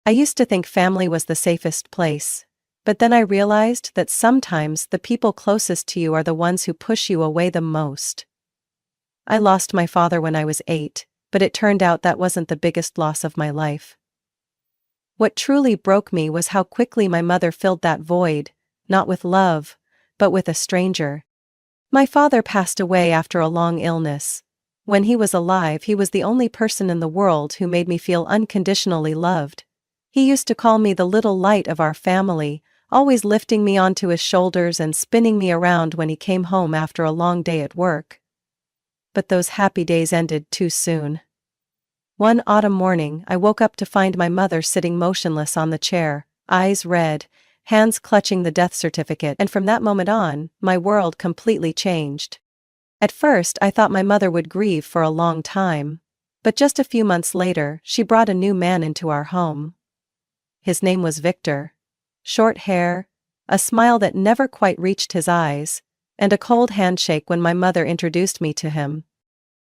I used to think family was the safest place. But then I realized that sometimes the people closest to you are the ones who push you away the most. I lost my father when I was 8, but it turned out that wasn't the biggest loss of my life. What truly broke me was how quickly my mother filled that void, not with love, but with a stranger. My father passed away after a long illness. When he was alive, he was the only person in the world who made me feel unconditionally loved. He used to call me the little light of our family, always lifting me onto his shoulders and spinning me around when he came home after a long day at work. But those happy days ended too soon. One autumn morning, I woke up to find my mother sitting motionless on the chair, eyes red, hands clutching the death certificate, and from that moment on, my world completely changed. At first, I thought my mother would grieve for a long time. But just a few months later, she brought a new man into our home. His name was Victor. Short hair, a smile that never quite reached his eyes, and a cold handshake when my mother introduced me to him.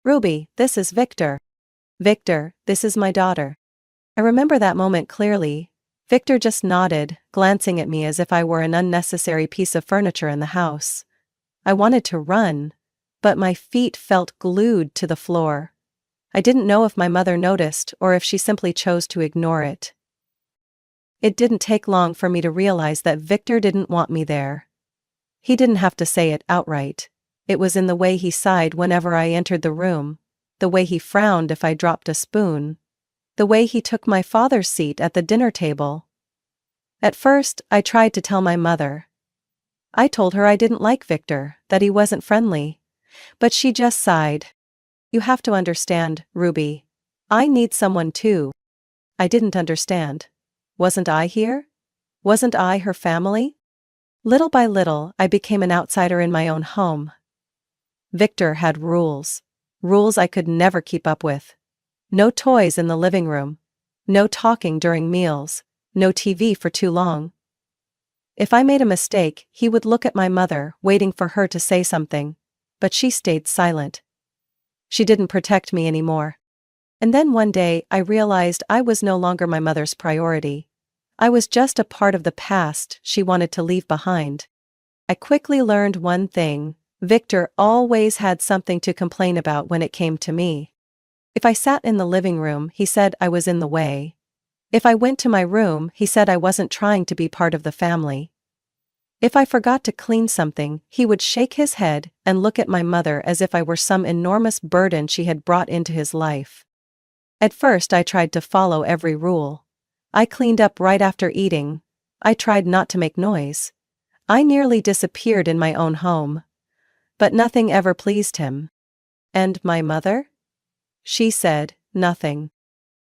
"Ruby, this is Victor. Victor, this is my daughter." I remember that moment clearly. Victor just nodded, glancing at me as if I were an unnecessary piece of furniture in the house. I wanted to run, but my feet felt glued to the floor. I didn't know if my mother noticed or if she simply chose to ignore it. It didn't take long for me to realize that Victor didn't want me there. He didn't have to say it outright. It was in the way he sighed whenever I entered the room, the way he frowned if I dropped a spoon, the way he took my father's seat at the dinner table. At first, I tried to tell my mother. I told her I didn't like Victor, that he wasn't friendly. But she just sighed. "You have to understand, Ruby. I need someone too." I didn't understand. Wasn't I here? Wasn't I her family? Little by little, I became an outsider in my own home. Victor had rules. Rules I could never keep up with. No toys in the living room. No talking during meals. No TV for too long. If I made a mistake, he would look at my mother, waiting for her to say something. But she stayed silent. She didn't protect me anymore. And then one day, I realized I was no longer my mother's priority. I was just a part of the past she wanted to leave behind. I quickly learned one thing: Victor always had something to complain about when it came to me. If I sat in the living room, he said I was in the way. If I went to my room, he said I wasn't trying to be part of the family. If I forgot to clean something, he would shake his head and look at my mother as if I were some enormous burden she had brought into his life. At first I tried to follow every rule. I cleaned up right after eating. I tried not to make noise. I nearly disappeared in my own home. But nothing ever pleased him. And my mother? She said nothing.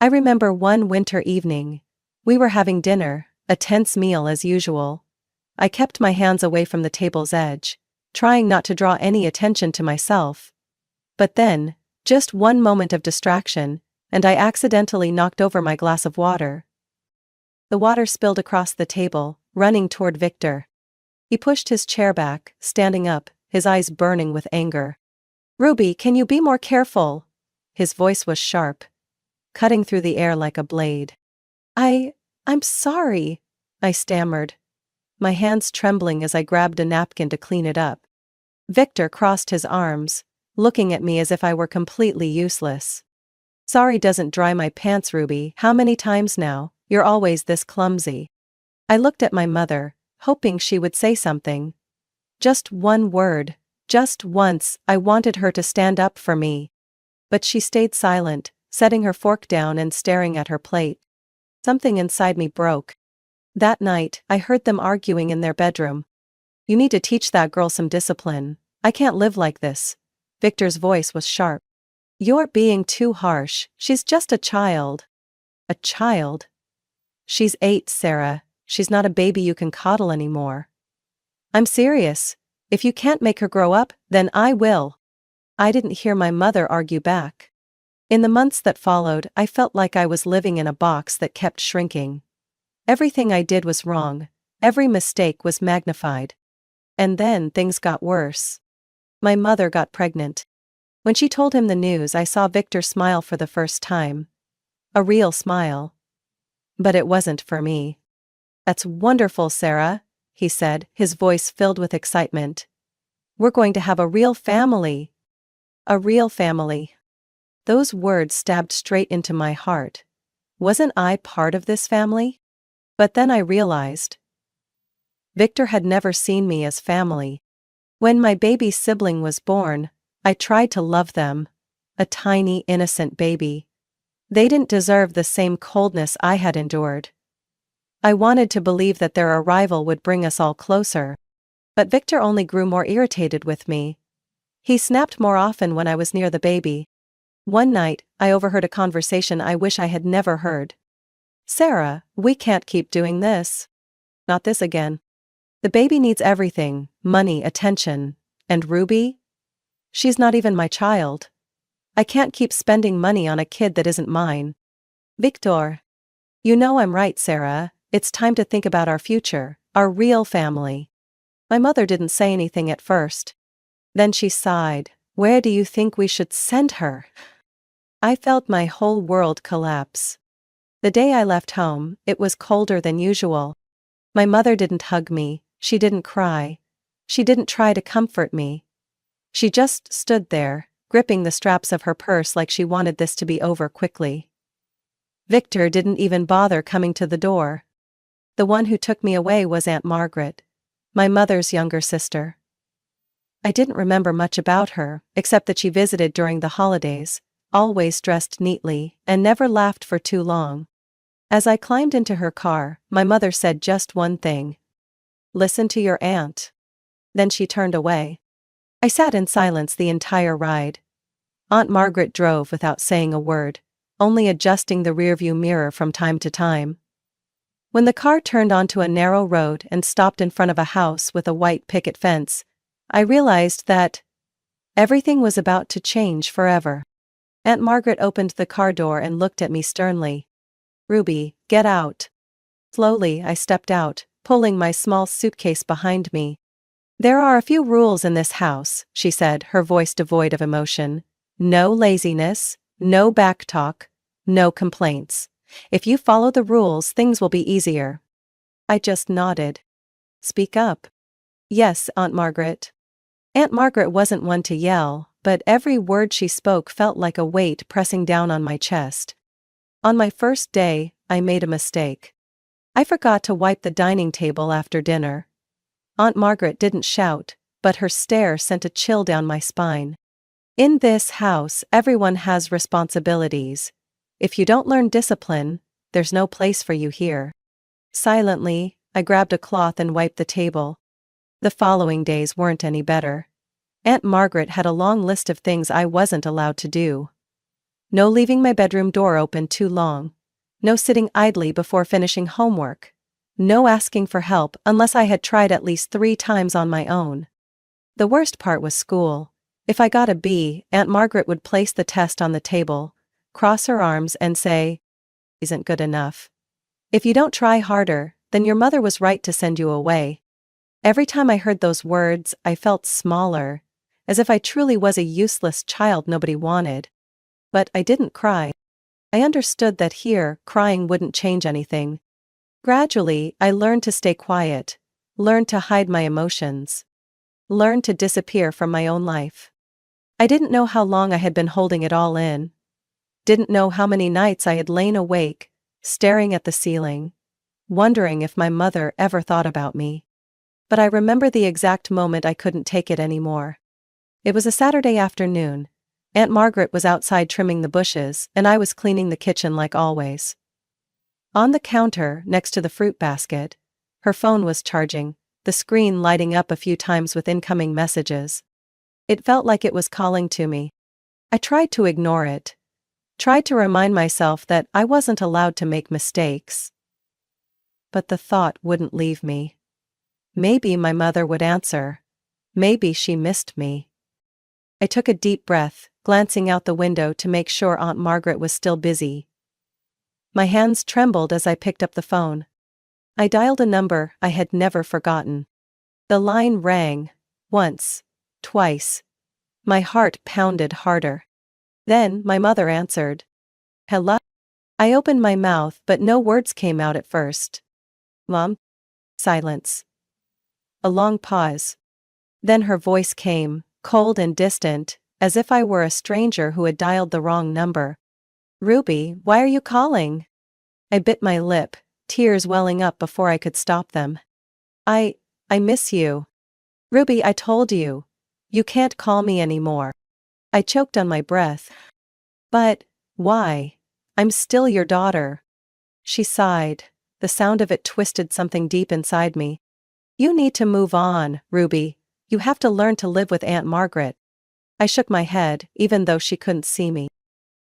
I remember one winter evening. We were having dinner, a tense meal as usual. I kept my hands away from the table's edge, trying not to draw any attention to myself. But then, just one moment of distraction, and I accidentally knocked over my glass of water. The water spilled across the table, running toward Victor. He pushed his chair back, standing up, his eyes burning with anger. "Ruby, can you be more careful?" His voice was sharp, cutting through the air like a blade. I'm sorry," I stammered, my hands trembling as I grabbed a napkin to clean it up. Victor crossed his arms, looking at me as if I were completely useless. "Sorry doesn't dry my pants, Ruby. How many times now? You're always this clumsy." I looked at my mother, hoping she would say something. Just one word, just once. I wanted her to stand up for me. But she stayed silent, setting her fork down and staring at her plate. Something inside me broke. That night, I heard them arguing in their bedroom. "You need to teach that girl some discipline. I can't live like this." Victor's voice was sharp. "You're being too harsh. She's just a child." "A child?" "She's 8, Sarah. She's not a baby you can coddle anymore." "I'm serious. If you can't make her grow up, then I will." I didn't hear my mother argue back. In the months that followed, I felt like I was living in a box that kept shrinking. Everything I did was wrong. Every mistake was magnified. And then things got worse. My mother got pregnant. When she told him the news, I saw Victor smile for the first time. A real smile. But it wasn't for me. "That's wonderful, Sarah," he said, his voice filled with excitement. "We're going to have a real family." A real family. Those words stabbed straight into my heart. Wasn't I part of this family? But then I realized Victor had never seen me as family. When my baby sibling was born, I tried to love them. A tiny, innocent baby. They didn't deserve the same coldness I had endured. I wanted to believe that their arrival would bring us all closer. But Victor only grew more irritated with me. He snapped more often when I was near the baby. One night, I overheard a conversation I wish I had never heard. "Sarah, we can't keep doing this. Not this again. The baby needs everything, money, attention. And Ruby? She's not even my child. I can't keep spending money on a kid that isn't mine." "Victor. You know I'm right, Sarah. It's time to think about our future, our real family." My mother didn't say anything at first. Then she sighed. "Where do you think we should send her?" I felt my whole world collapse. The day I left home, it was colder than usual. My mother didn't hug me, she didn't cry. She didn't try to comfort me. She just stood there, gripping the straps of her purse like she wanted this to be over quickly. Victor didn't even bother coming to the door. The one who took me away was Aunt Margaret, my mother's younger sister. I didn't remember much about her, except that she visited during the holidays, always dressed neatly, and never laughed for too long. As I climbed into her car, my mother said just one thing. "Listen to your aunt." Then she turned away. I sat in silence the entire ride. Aunt Margaret drove without saying a word, only adjusting the rearview mirror from time to time. When the car turned onto a narrow road and stopped in front of a house with a white picket fence, I realized that everything was about to change forever. Aunt Margaret opened the car door and looked at me sternly. "Ruby, get out." Slowly, I stepped out, pulling my small suitcase behind me. "There are a few rules in this house," she said, her voice devoid of emotion. "No laziness, no backtalk, no complaints. If you follow the rules, things will be easier." I just nodded. "Speak up." "Yes, Aunt Margaret." Aunt Margaret wasn't one to yell, but every word she spoke felt like a weight pressing down on my chest. On my first day, I made a mistake. I forgot to wipe the dining table after dinner. Aunt Margaret didn't shout, but her stare sent a chill down my spine. In this house, everyone has responsibilities. If you don't learn discipline, there's no place for you here. Silently, I grabbed a cloth and wiped the table. The following days weren't any better. Aunt Margaret had a long list of things I wasn't allowed to do. No leaving my bedroom door open too long. No sitting idly before finishing homework. No asking for help unless I had tried at least 3 times on my own. The worst part was school. If I got a B, Aunt Margaret would place the test on the table, cross her arms and say, "Isn't good enough. If you don't try harder, then your mother was right to send you away." Every time I heard those words, I felt smaller, as if I truly was a useless child nobody wanted. But I didn't cry. I understood that here, crying wouldn't change anything. Gradually, I learned to stay quiet, learned to hide my emotions, learned to disappear from my own life. I didn't know how long I had been holding it all in. Didn't know how many nights I had lain awake, staring at the ceiling, wondering if my mother ever thought about me. But I remember the exact moment I couldn't take it anymore. It was a Saturday afternoon. Aunt Margaret was outside trimming the bushes, and I was cleaning the kitchen like always. On the counter, next to the fruit basket, her phone was charging, the screen lighting up a few times with incoming messages. It felt like it was calling to me. I tried to ignore it. Tried to remind myself that I wasn't allowed to make mistakes. But the thought wouldn't leave me. Maybe my mother would answer. Maybe she missed me. I took a deep breath, glancing out the window to make sure Aunt Margaret was still busy. My hands trembled as I picked up the phone. I dialed a number I had never forgotten. The line rang. Once. Twice. My heart pounded harder. Then my mother answered. "Hello?" I opened my mouth but no words came out at first. Mom? Silence. A long pause. Then her voice came, cold and distant, as if I were a stranger who had dialed the wrong number. Ruby, why are you calling? I bit my lip, tears welling up before I could stop them. I miss you. Ruby, I told you. You can't call me anymore. I choked on my breath. But, why? I'm still your daughter. She sighed. The sound of it twisted something deep inside me. You need to move on, Ruby. You have to learn to live with Aunt Margaret. I shook my head, even though she couldn't see me.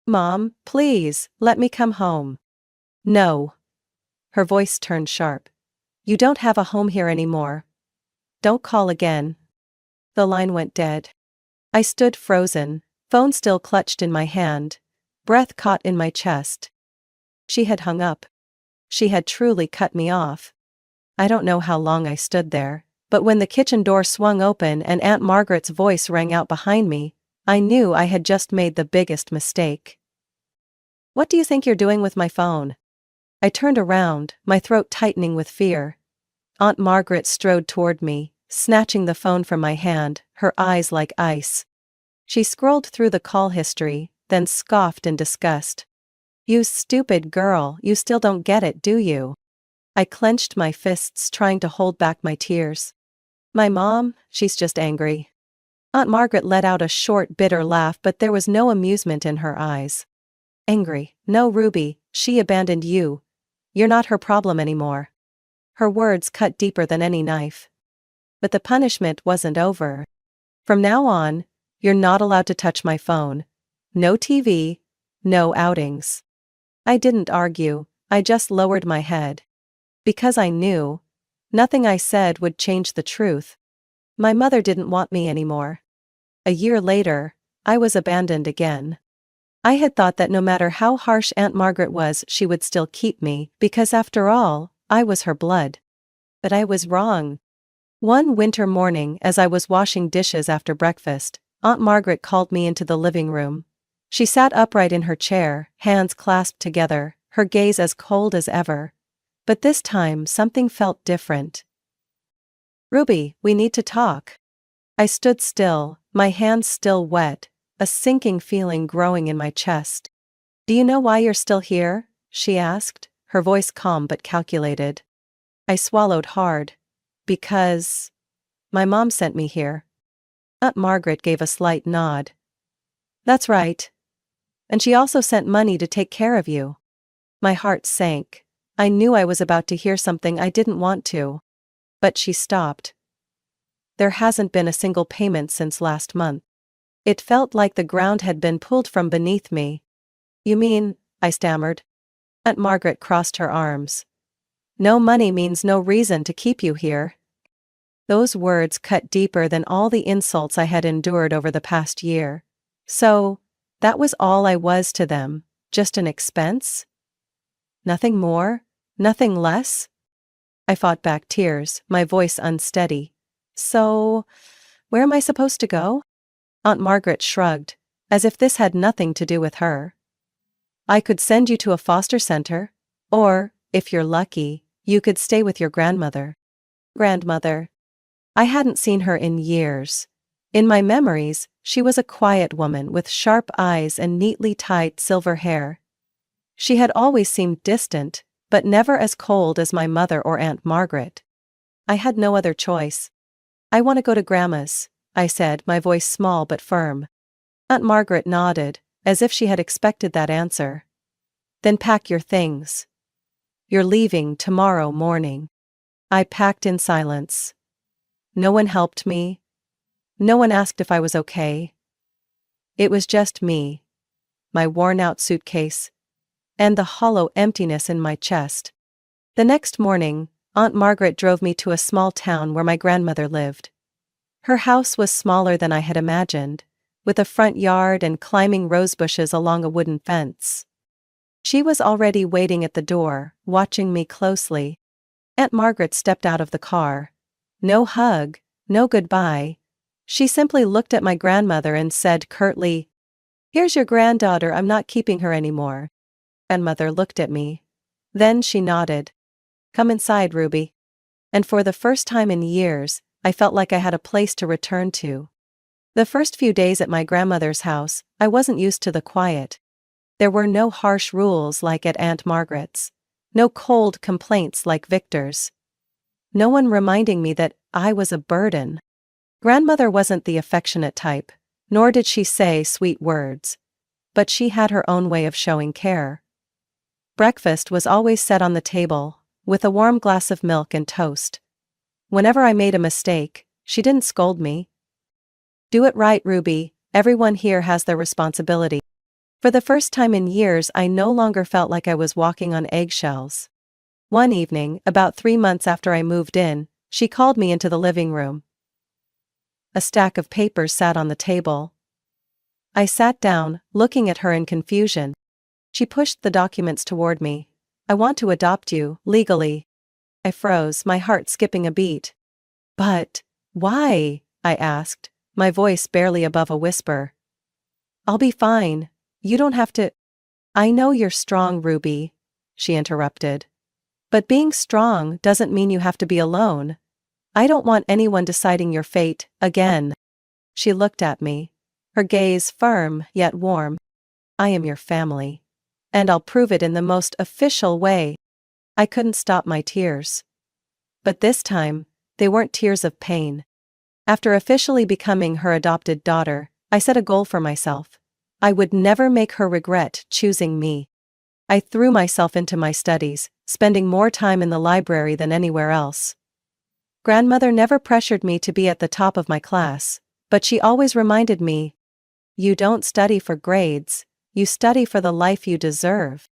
Mom, please, let me come home. No. Her voice turned sharp. You don't have a home here anymore. Don't call again. The line went dead. I stood frozen, phone still clutched in my hand, breath caught in my chest. She had hung up. She had truly cut me off. I don't know how long I stood there, but when the kitchen door swung open and Aunt Margaret's voice rang out behind me, I knew I had just made the biggest mistake. What do you think you're doing with my phone? I turned around, my throat tightening with fear. Aunt Margaret strode toward me, snatching the phone from my hand, her eyes like ice. She scrolled through the call history, then scoffed in disgust. You stupid girl, you still don't get it, do you? I clenched my fists trying to hold back my tears. My mom, she's just angry. Aunt Margaret let out a short, bitter laugh, but there was no amusement in her eyes. Angry? No, Ruby, she abandoned you. You're not her problem anymore. Her words cut deeper than any knife. But the punishment wasn't over. From now on, you're not allowed to touch my phone. No TV, no outings. I didn't argue, I just lowered my head. Because I knew, nothing I said would change the truth. My mother didn't want me anymore. A year later, I was abandoned again. I had thought that no matter how harsh Aunt Margaret was, she would still keep me, because after all, I was her blood. But I was wrong. One winter morning, as I was washing dishes after breakfast, Aunt Margaret called me into the living room. She sat upright in her chair, hands clasped together, her gaze as cold as ever. But this time something felt different. Ruby, we need to talk. I stood still, my hands still wet, a sinking feeling growing in my chest. Do you know why you're still here? She asked, her voice calm but calculated. I swallowed hard. Because my mom sent me here. Aunt Margaret gave a slight nod. That's right. And she also sent money to take care of you. My heart sank. I knew I was about to hear something I didn't want to. But she stopped. There hasn't been a single payment since last month. It felt like the ground had been pulled from beneath me. You mean, I stammered. Aunt Margaret crossed her arms. No money means no reason to keep you here. Those words cut deeper than all the insults I had endured over the past year. So, that was all I was to them, just an expense? Nothing more? Nothing less? I fought back tears, my voice unsteady. So, where am I supposed to go? Aunt Margaret shrugged, as if this had nothing to do with her. I could send you to a foster center, or, if you're lucky, you could stay with your grandmother. Grandmother. I hadn't seen her in years. In my memories, she was a quiet woman with sharp eyes and neatly tied silver hair. She had always seemed distant, but never as cold as my mother or Aunt Margaret. I had no other choice. I want to go to Grandma's, I said, my voice small but firm. Aunt Margaret nodded, as if she had expected that answer. Then pack your things. You're leaving tomorrow morning. I packed in silence. No one helped me. No one asked if I was okay. It was just me, my worn-out suitcase, and the hollow emptiness in my chest. The next morning, Aunt Margaret drove me to a small town where my grandmother lived. Her house was smaller than I had imagined, with a front yard and climbing rose bushes along a wooden fence. She was already waiting at the door, watching me closely. Aunt Margaret stepped out of the car. No hug, no goodbye. She simply looked at my grandmother and said curtly, "Here's your granddaughter, I'm not keeping her anymore." Grandmother looked at me. Then she nodded. Come inside, Ruby. And for the first time in years, I felt like I had a place to return to. The first few days at my grandmother's house, I wasn't used to the quiet. There were no harsh rules like at Aunt Margaret's. No cold complaints like Victor's. No one reminding me that I was a burden. Grandmother wasn't the affectionate type, nor did she say sweet words. But she had her own way of showing care. Breakfast was always set on the table, with a warm glass of milk and toast. Whenever I made a mistake, she didn't scold me. Do it right, Ruby, everyone here has their responsibility. For the first time in years, I no longer felt like I was walking on eggshells. One evening, about 3 months after I moved in, she called me into the living room. A stack of papers sat on the table. I sat down, looking at her in confusion. She pushed the documents toward me. I want to adopt you, legally. I froze, my heart skipping a beat. But, why? I asked, my voice barely above a whisper. I'll be fine. You don't have to. I know you're strong, Ruby, she interrupted. But being strong doesn't mean you have to be alone. I don't want anyone deciding your fate, again. She looked at me, her gaze firm yet warm. I am your family. And I'll prove it in the most official way. I couldn't stop my tears. But this time, they weren't tears of pain. After officially becoming her adopted daughter, I set a goal for myself. I would never make her regret choosing me. I threw myself into my studies, spending more time in the library than anywhere else. Grandmother never pressured me to be at the top of my class, but she always reminded me, you don't study for grades, you study for the life you deserve.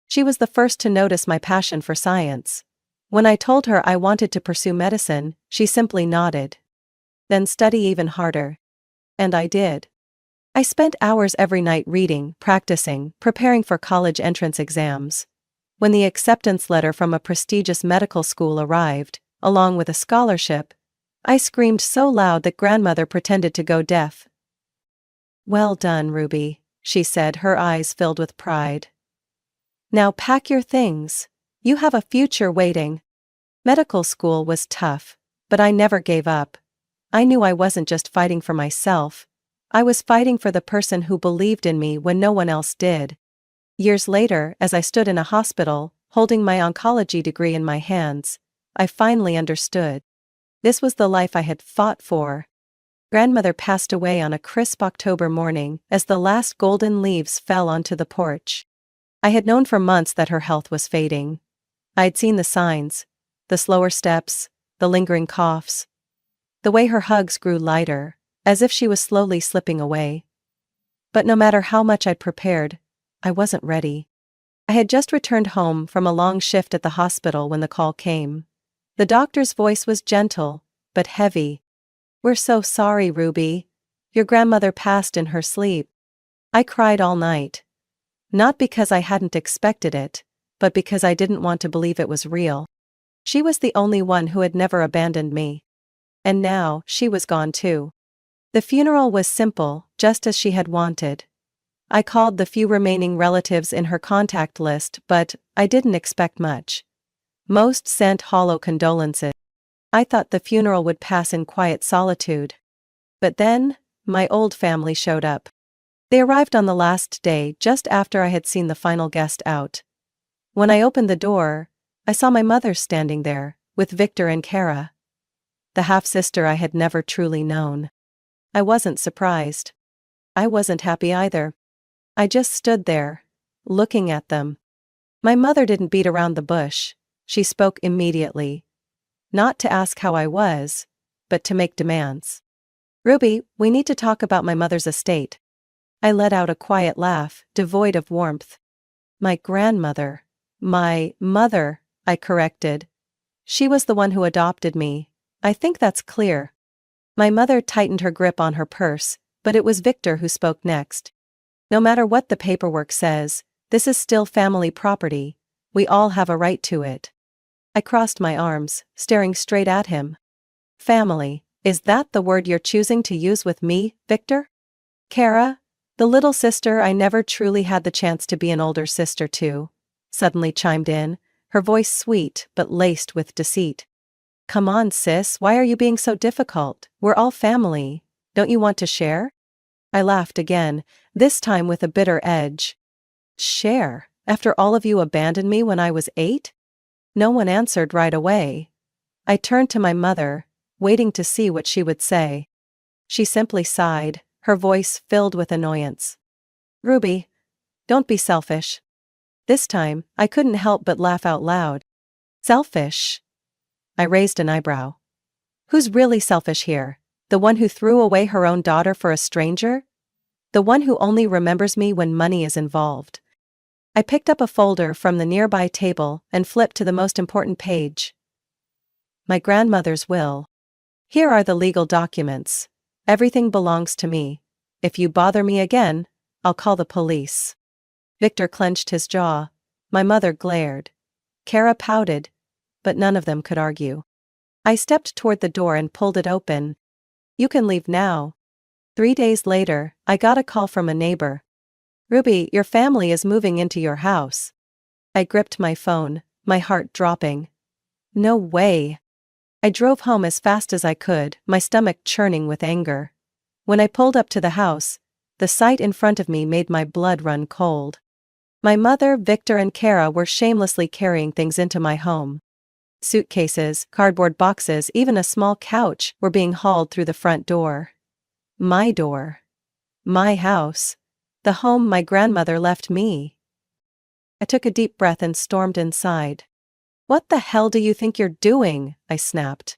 She was the first to notice my passion for science. When I told her I wanted to pursue medicine, she simply nodded. Then study even harder. And I did. I spent hours every night reading, practicing, preparing for college entrance exams. When the acceptance letter from a prestigious medical school arrived, along with a scholarship, I screamed so loud that Grandmother pretended to go deaf. Well done, Ruby, she said, her eyes filled with pride. Now pack your things. You have a future waiting. Medical school was tough, but I never gave up. I knew I wasn't just fighting for myself. I was fighting for the person who believed in me when no one else did. Years later, as I stood in a hospital, holding my oncology degree in my hands, I finally understood. This was the life I had fought for. Grandmother passed away on a crisp October morning as the last golden leaves fell onto the porch. I had known for months that her health was fading. I'd seen the signs, the slower steps, the lingering coughs. The way her hugs grew lighter, as if she was slowly slipping away. But no matter how much I'd prepared, I wasn't ready. I had just returned home from a long shift at the hospital when the call came. The doctor's voice was gentle, but heavy. We're so sorry, Ruby. Your grandmother passed in her sleep. I cried all night. Not because I hadn't expected it, but because I didn't want to believe it was real. She was the only one who had never abandoned me. And now, she was gone too. The funeral was simple, just as she had wanted. I called the few remaining relatives in her contact list, but I didn't expect much. Most sent hollow condolences. I thought the funeral would pass in quiet solitude. But then, my old family showed up. They arrived on the last day, just after I had seen the final guest out. When I opened the door, I saw my mother standing there, with Victor and Kara, the half-sister I had never truly known. I wasn't surprised. I wasn't happy either. I just stood there, looking at them. My mother didn't beat around the bush. She spoke immediately. Not to ask how I was, but to make demands. Ruby, we need to talk about my mother's estate. I let out a quiet laugh, devoid of warmth. My grandmother. My mother, I corrected. She was the one who adopted me. I think that's clear. My mother tightened her grip on her purse, but it was Victor who spoke next. No matter what the paperwork says, this is still family property. We all have a right to it. I crossed my arms, staring straight at him. Family, is that the word you're choosing to use with me, Victor? Kara? The little sister I never truly had the chance to be an older sister to, suddenly chimed in, her voice sweet but laced with deceit. Come on, sis, why are you being so difficult? We're all family. Don't you want to share? I laughed again, this time with a bitter edge. Share? After all of you abandoned me when I was 8? No one answered right away. I turned to my mother, waiting to see what she would say. She simply sighed, her voice filled with annoyance. Ruby, don't be selfish. This time, I couldn't help but laugh out loud. Selfish? I raised an eyebrow. Who's really selfish here? The one who threw away her own daughter for a stranger? The one who only remembers me when money is involved? I picked up a folder from the nearby table and flipped to the most important page. My grandmother's will. Here are the legal documents. Everything belongs to me. If you bother me again, I'll call the police. Victor clenched his jaw. My mother glared. Kara pouted, but none of them could argue. I stepped toward the door and pulled it open. You can leave now. 3 days later, I got a call from a neighbor. Ruby, your family is moving into your house. I gripped my phone, my heart dropping. No way. I drove home as fast as I could, my stomach churning with anger. When I pulled up to the house, the sight in front of me made my blood run cold. My mother, Victor, and Kara were shamelessly carrying things into my home. Suitcases, cardboard boxes, even a small couch were being hauled through the front door. My door. My house. The home my grandmother left me. I took a deep breath and stormed inside. What the hell do you think you're doing? I snapped.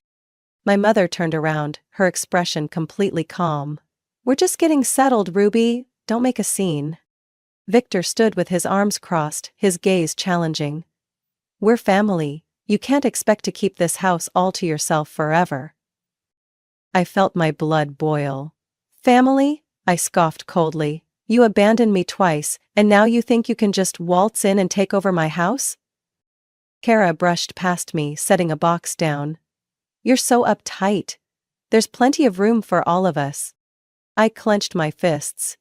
My mother turned around, her expression completely calm. We're just getting settled, Ruby. Don't make a scene. Victor stood with his arms crossed, his gaze challenging. We're family. You can't expect to keep this house all to yourself forever. I felt my blood boil. Family? I scoffed coldly. You abandoned me twice, and now you think you can just waltz in and take over my house? Kara brushed past me, setting a box down. You're so uptight. There's plenty of room for all of us. I clenched my fists.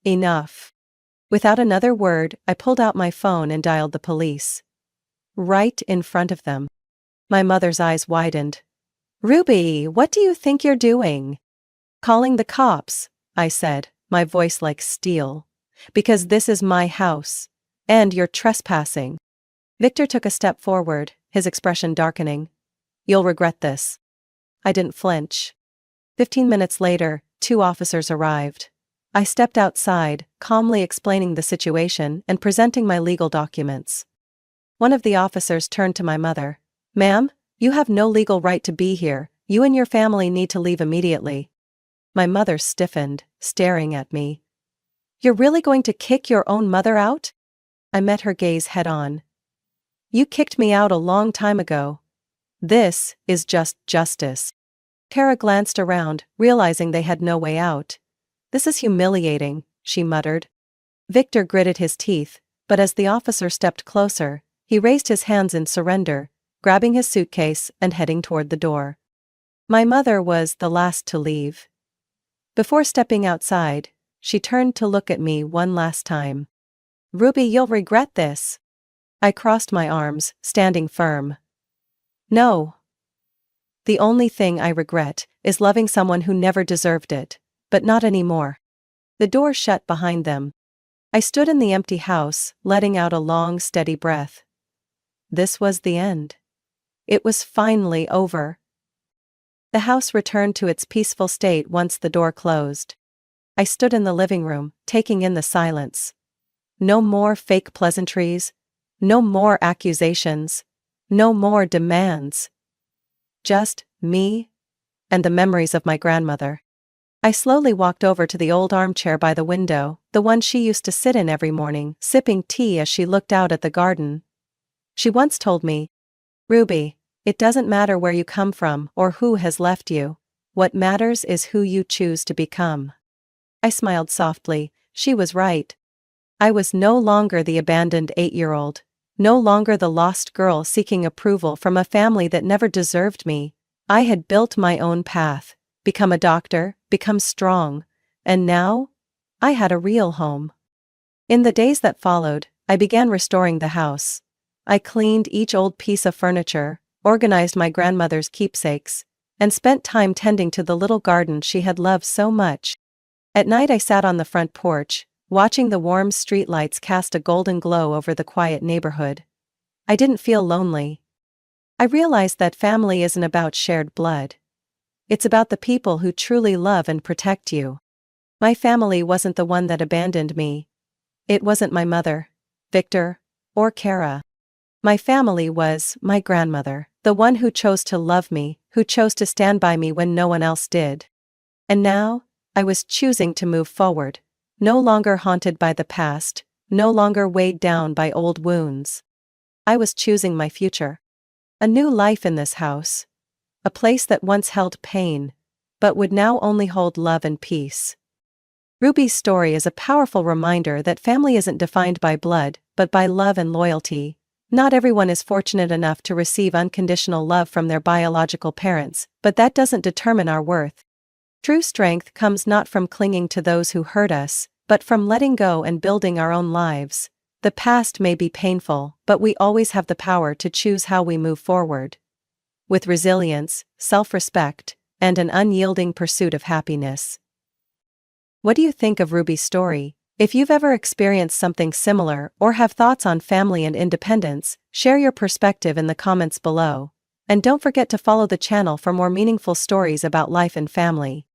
Enough. Without another word, I pulled out my phone and dialed the police. Right in front of them. My mother's eyes widened. Ruby, what do you think you're doing? Calling the cops, I said, my voice like steel. Because this is my house. And you're trespassing. Victor took a step forward, his expression darkening. You'll regret this. I didn't flinch. 15 minutes later, 2 officers arrived. I stepped outside, calmly explaining the situation and presenting my legal documents. One of the officers turned to my mother. Ma'am, you have no legal right to be here. You and your family need to leave immediately. My mother stiffened, staring at me. You're really going to kick your own mother out? I met her gaze head on. You kicked me out a long time ago. This is just justice. Kara glanced around, realizing they had no way out. This is humiliating, she muttered. Victor gritted his teeth, but as the officer stepped closer, he raised his hands in surrender, grabbing his suitcase and heading toward the door. My mother was the last to leave. Before stepping outside, she turned to look at me one last time. Ruby, you'll regret this. I crossed my arms, standing firm. No. The only thing I regret is loving someone who never deserved it. But not anymore. The door shut behind them. I stood in the empty house, letting out a long, steady breath. This was the end. It was finally over. The house returned to its peaceful state once the door closed. I stood in the living room, taking in the silence. No more fake pleasantries. No more accusations. No more demands. Just me and the memories of my grandmother. I slowly walked over to the old armchair by the window, the one she used to sit in every morning, sipping tea as she looked out at the garden. She once told me, Ruby, it doesn't matter where you come from or who has left you. What matters is who you choose to become. I smiled softly. She was right. I was no longer the abandoned 8-year-old, no longer the lost girl seeking approval from a family that never deserved me. I had built my own path, become a doctor, become strong, and now, I had a real home. In the days that followed, I began restoring the house. I cleaned each old piece of furniture, organized my grandmother's keepsakes, and spent time tending to the little garden she had loved so much. At night I sat on the front porch, watching the warm streetlights cast a golden glow over the quiet neighborhood. I didn't feel lonely. I realized that family isn't about shared blood. It's about the people who truly love and protect you. My family wasn't the one that abandoned me. It wasn't my mother, Victor, or Kara. My family was my grandmother, the one who chose to love me, who chose to stand by me when no one else did. And now, I was choosing to move forward, no longer haunted by the past, no longer weighed down by old wounds. I was choosing my future. A new life in this house. A place that once held pain, but would now only hold love and peace. Ruby's story is a powerful reminder that family isn't defined by blood, but by love and loyalty. Not everyone is fortunate enough to receive unconditional love from their biological parents, but that doesn't determine our worth. True strength comes not from clinging to those who hurt us, but from letting go and building our own lives. The past may be painful, but we always have the power to choose how we move forward. With resilience, self-respect, and an unyielding pursuit of happiness. What do you think of Ruby's story? If you've ever experienced something similar or have thoughts on family and independence, share your perspective in the comments below. And don't forget to follow the channel for more meaningful stories about life and family.